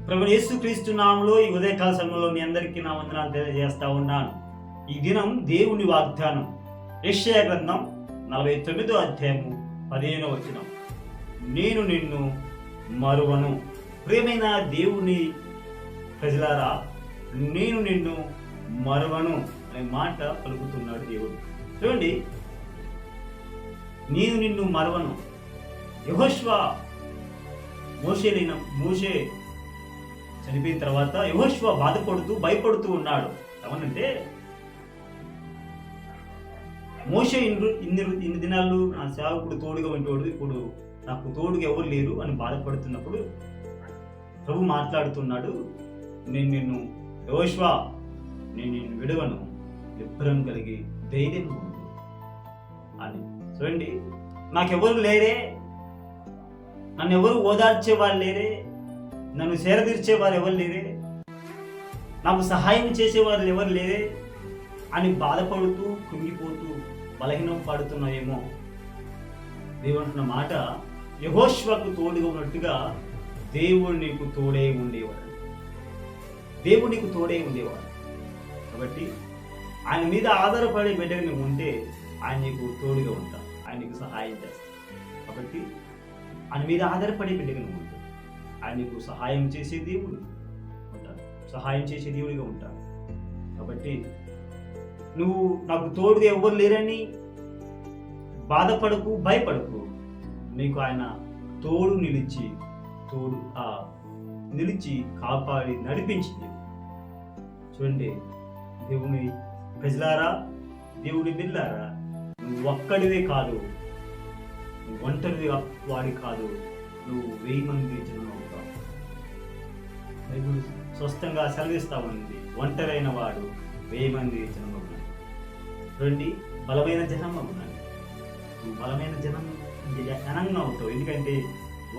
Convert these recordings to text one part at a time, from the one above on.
ప్రభువైన యేసుక్రీస్తు నామములో ఈ ఉదయకాల సమయంలో మీ అందరికీ నా వందనాలు తెలియజేస్తా ఉన్నాను. ఈ దినం దేవుని వాగ్దానం యెషయా గ్రంథం 49వ అధ్యాయము 15వ వచనం. నేను నిన్ను మరువను. ప్రియమైన దేవుని ప్రజలారా, నేను నిన్ను మరువను అనే మాట పలుకుతున్నాడు దేవుడు. చూడండి, నేను నిన్ను మరువను. యెహోషువ మోషే చనిపోయిన తర్వాత యెహోషువ బాధపడుతూ భయపడుతూ ఉన్నాడు. ఏమనంటే, మోషే ఇన్ని దినాలు నా సేవకుడు తోడుగా ఉండేవాడు, ఇప్పుడు నాకు తోడుగా ఎవరు లేరు అని బాధపడుతున్నప్పుడు ప్రభు మాట్లాడుతున్నాడు, నేను నిన్ను యెహోషువ, నేను నిన్ను విడవను, నిబ్బరం కలిగి ధైర్యం ఉండు అని. చూడండి, నాకెవరు లేరే, నన్ను ఎవరు ఓదార్చే వాళ్ళు లేరే, నన్ను సేరదీర్చేవారు ఎవరు లేరే, నాకు సహాయం చేసేవారు ఎవరు లేరే అని బాధపడుతూ కృంగిపోతూ బలహీనం పడుతున్నాయేమో. దేవుడు అంటున్న మాట, యెహోషువకు తోడుగా ఉన్నట్టుగా దేవుడు నీకు తోడే ఉండేవాడు. దేవుడు నీకు తోడే ఉండేవాడు. కాబట్టి ఆయన మీద ఆధారపడే బిడ్డగా నువ్వు ఉంటే ఆయన నీకు తోడుగా ఉంటా, ఆయన నీకు సహాయం చేస్తా. కాబట్టి ఆయన మీద ఆధారపడే బిడ్డగా నువ్వు ఉంటావు, ఆయన నీకు సహాయం చేసే దేవుడు ఉంటాడు, సహాయం చేసే దేవుడిగా ఉంటాడు. కాబట్టి నువ్వు నాకు తోడుగా ఎవరు లేరని బాధపడకు, భయపడకు. నీకు ఆయన తోడు నిలిచి కాపాడి నడిపించింది. చూడండి, దేవుని ప్రజలారా, దేవుని బిడ్డలారా, నువ్వు ఒక్కడివే కాదు, నువ్వు ఒంటరివి వాడి కాదు, నువ్వు 1000 మంది జనం అవుతావు. బైబిల్ స్పష్టంగా సెలవిస్తా ఉంది, ఒంటరైన వాడు 1000 మంది జనం అవుతాడు. చూడండి, బలమైన జనం అవుతున్నాడు. నువ్వు బలమైన జనంగా అవుతావు. ఎందుకంటే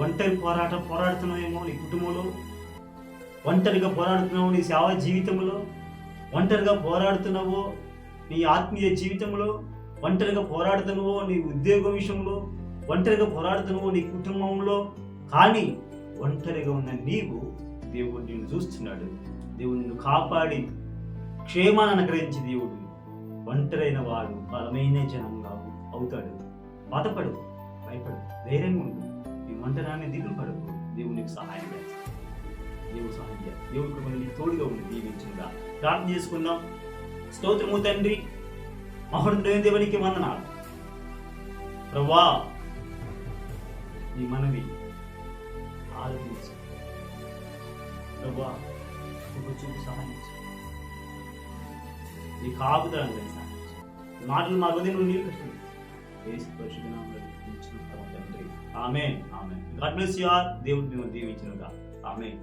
ఒంటరి పోరాడుతున్నావేమో నీ కుటుంబంలో, ఒంటరిగా పోరాడుతున్నావు నీ సేవా జీవితంలో, ఒంటరిగా పోరాడుతున్నావో నీ ఆత్మీయ జీవితంలో, ఒంటరిగా పోరాడుతున్నావో నీ ఉద్యోగ విషయంలో, ఒంటరిగా పోరాడుతున్నావో నీ కుటుంబంలో. కానీ ఒంటరిగా ఉన్న నీవు దేవుడు నిన్ను చూస్తున్నాడు. దేవుడు నిన్ను కాపాడి క్షేమాన్ని అనుగ్రహించి దేవుడు ఒంటరైన వాడు బలమైన జనంగా అవుతాడు. బాధపడు, భయపడు, ధైర్యంగా ఉండు. నీ ఒంటరాన్ని దిగులు పడకు. దేవుడు నీకు సహాయం చేస్తాడు. దేవుడు సహాయం చేస్తాడు. దేవుడు కృప నీకు తోడుగా ఉండి దీవించుగా. ప్రార్థన చేసుకుందాం. స్తోత్రము తండ్రి, మహోన్నతుడైన దేవునికి వందనాలు. ప్రభువా, నీ మనవి ఆలోచించు. ప్రభువా, చూపు సహాయం చేయి. నీ కాపుదలను సహాయం చేయి. మాటలు మా హృదయంలో నీళ్ళు కష్టం. యేసు పరిశుద్ధ నామములో తండ్రి. ఆమేన్. ఆమేన్. God bless you all. దేవుడు మిమ్మల్ని దీవించునుగా. ఆమేన్.